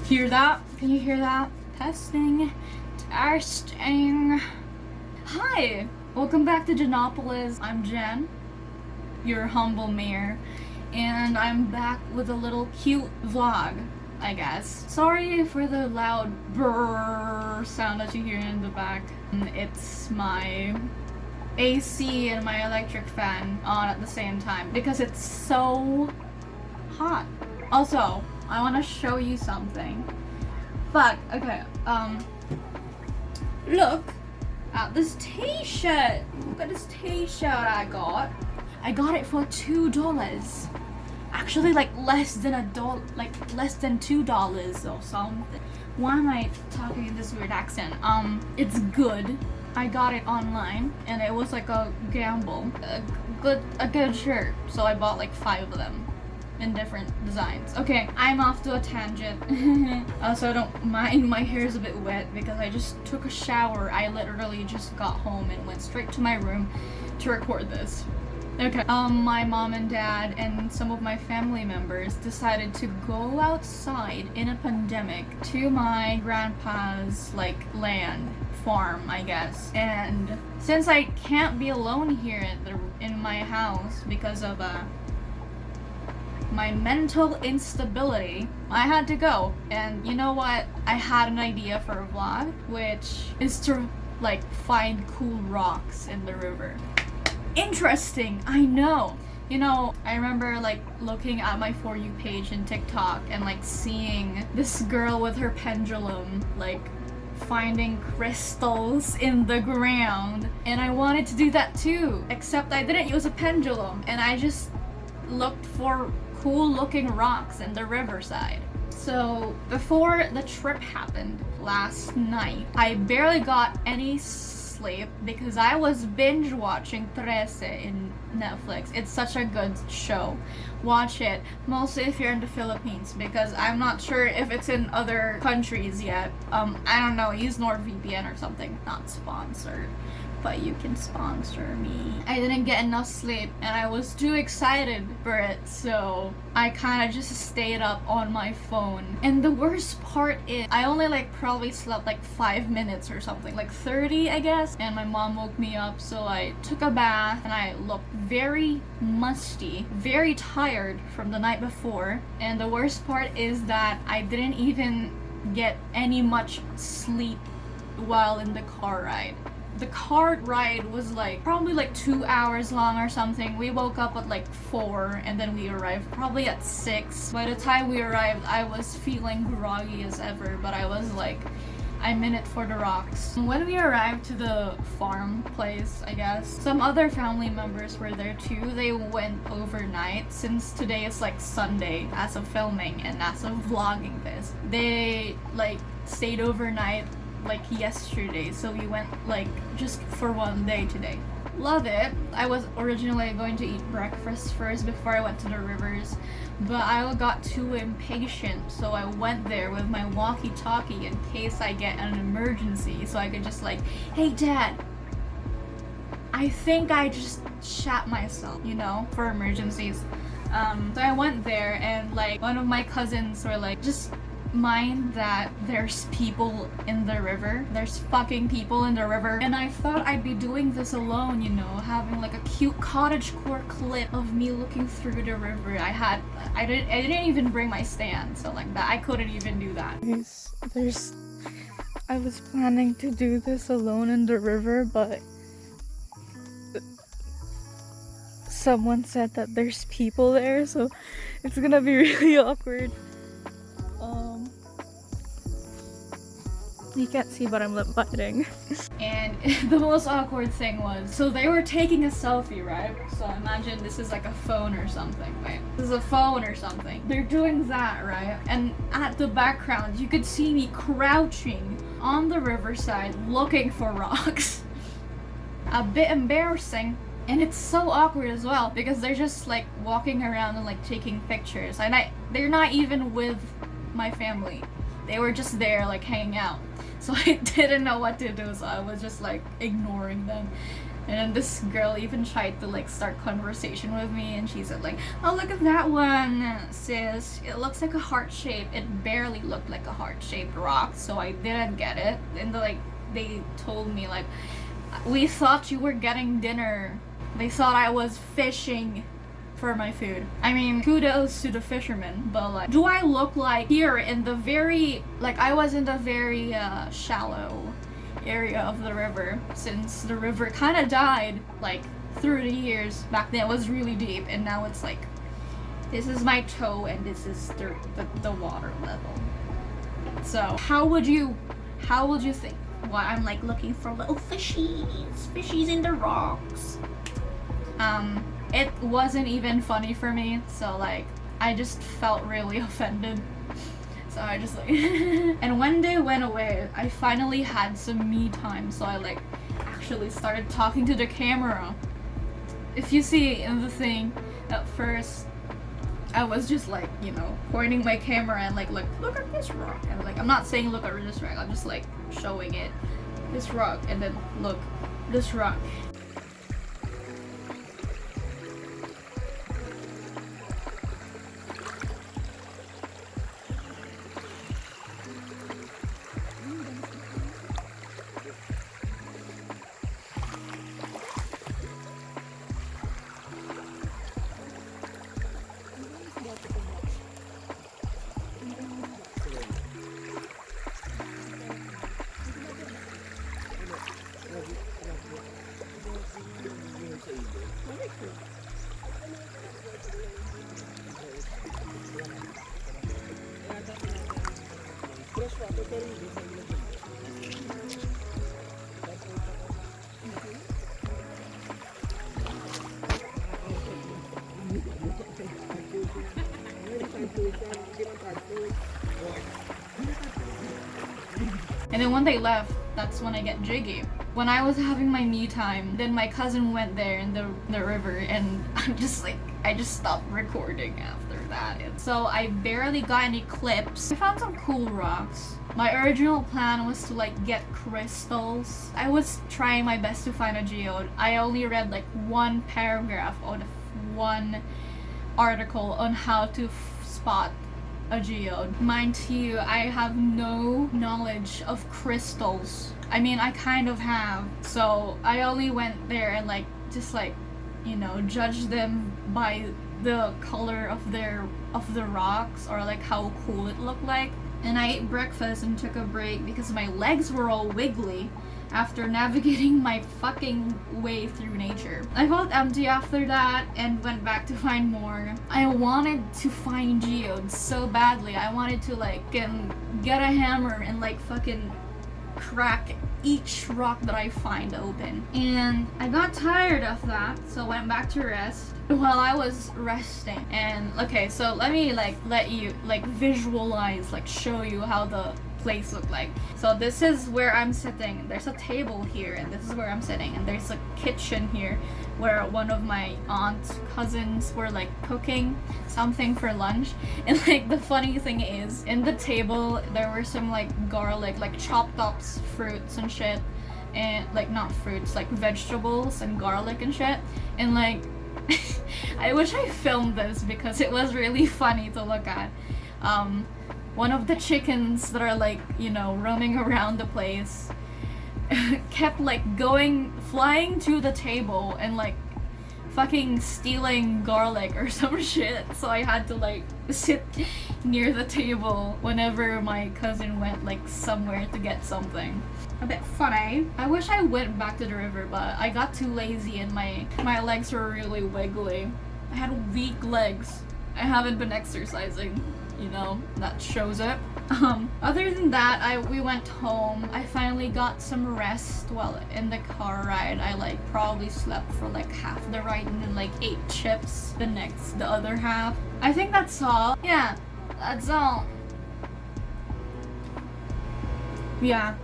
Hear that? Can you hear that? Testing. Testing. Hi! Welcome back to Genopolis. I'm Jen, your humble mayor, and I'm back with a little cute vlog, I guess. Sorry for the loud brrrr sound that you hear in the back. It's my AC and my electric fan on at the same time because it's so hot. Also, I want to show you something. Fuck, okay, look at this t-shirt. Look at this t-shirt I got. I got it for $2. Actually, like less than less than $2 or something. Why am I talking in this weird accent? It's good. I got it online and it was like a gamble. A good shirt. So I bought like 5 of them in different designs. Okay, I'm off to a tangent. Also, don't mind my hair is a bit wet because I just took a shower. I literally just got home and went straight to my room to record this. Okay, my mom and dad and some of my family members decided to go outside in a pandemic to my grandpa's like land farm, I guess. And since I can't be alone here in my house because of my mental instability, I had to go. And you know what? I had an idea for a vlog, which is to like find cool rocks in the river. Interesting, I know. You know, I remember like looking at my For You page in TikTok and like seeing this girl with her pendulum like finding crystals in the ground, and I wanted to do that too, except I didn't use a pendulum and I just looked for cool looking rocks in the riverside. So before the trip happened last night, I barely got any sleep because I was binge watching 13 in Netflix. It's such a good show. Watch it, mostly if you're in the Philippines, because I'm not sure if it's in other countries yet. I don't know, use NordVPN or something. Not sponsored, but you can sponsor me. I didn't get enough sleep and I was too excited for it, so I kind of just stayed up on my phone. And the worst part is I only like probably slept like 5 minutes or something, like 30 I guess, and my mom woke me up, so I took a bath and I looked very musty, very tired from the night before. And the worst part is that I didn't even get any much sleep while in the car ride. The car ride was like probably like 2 hours long or something. We woke up at like 4 and then we arrived probably at 6. By the time we arrived, I was feeling groggy as ever, but I was like, I'm in it for the rocks. When we arrived to the farm place, I guess, some other family members were there too. They went overnight since today is like Sunday as of filming and as of vlogging this. They like stayed overnight like yesterday, so we went like just for one day today. Love it. I was originally going to eat breakfast first before I went to the rivers, but I got too impatient, so I went there with my walkie-talkie in case I get an emergency, so I could just like, hey dad, I think I just shat myself, you know, for emergencies. So I went there and like one of my cousins were like, just mind that there's people in the river. There's fucking people in the river. And I thought I'd be doing this alone, you know, having like a cute cottagecore clip of me looking through the river. I didn't even bring my stand, so like that I couldn't even do that. I was planning to do this alone in the river, but someone said that there's people there, so it's gonna be really awkward. You can't see, but I'm lip biting. And the most awkward thing was, so they were taking a selfie, right? So imagine this is like a phone or something, right? This is a phone or something. They're doing that, right? And at the background, you could see me crouching on the riverside looking for rocks. A bit embarrassing. And it's so awkward as well because they're just like walking around and like taking pictures. And they're not even with my family. They were just there like hanging out. So I didn't know what to do, so I was just like ignoring them. And then this girl even tried to like start conversation with me, and she said like, "Oh, look at that one, sis. It looks like a heart shape." It barely looked like a heart-shaped rock, so I didn't get it. And like they told me like, "We thought you were getting dinner." They thought I was fishing for my food. I mean, kudos to the fishermen, but like, do I look like here in the very, like I was in the very shallow area of the river, since the river kind of died like through the years. Back then it was really deep, and now it's like, this is my toe and this is the water level. So how would you think? Well, I'm like looking for little fishies in the rocks. It wasn't even funny for me, so like I just felt really offended. So I just like and when they went away, I finally had some me time, so I like actually started talking to the camera. If you see in the thing, at first I was just like, you know, pointing my camera and like look at this rock, and like I'm not saying look at this rock, I'm just like showing it, this rock, and then look, this rock. And then when they left, that's when I get jiggy. When I was having my me time, then my cousin went there in the river, and I'm just like, I just stopped recording after that. And so I barely got any clips. I found some cool rocks. My original plan was to like get crystals. I was trying my best to find a geode. I only read like one paragraph on one article on how to spot a geode. Mind you, I have no knowledge of crystals. I mean, I kind of have. So I only went there and like just like, you know, judge them by the color of the rocks, or like how cool it looked like. And I ate breakfast and took a break because my legs were all wiggly after navigating my fucking way through nature. I felt empty after that and went back to find more. I wanted to find geodes so badly. I wanted to like get a hammer and like fucking crack each rock that I find open. And I got tired of that, so went back to rest. While I was resting, and okay, so let me like let you like visualize, like show you how the place looked like. So this is where I'm sitting. There's a table here, and this is where I'm sitting, and there's a kitchen here where one of my aunt's cousins were like cooking something for lunch. And like the funny thing is, in the table there were some like garlic, like chopped up fruits and shit, and like not fruits, like vegetables and garlic and shit. And like I wish I filmed this because it was really funny to look at. One of the chickens that are like, you know, roaming around the place kept like flying to the table and like fucking stealing garlic or some shit. So I had to like sit near the table whenever my cousin went like somewhere to get something. A bit funny. I wish I went back to the river, but I got too lazy and my legs were really wiggly. I had weak legs. I haven't been exercising, you know, that shows up. Other than that, we went home. I finally got some rest while in the car ride. I like probably slept for like half the ride and then like ate chips the other half. I think that's all. Yeah, that's all. Yeah.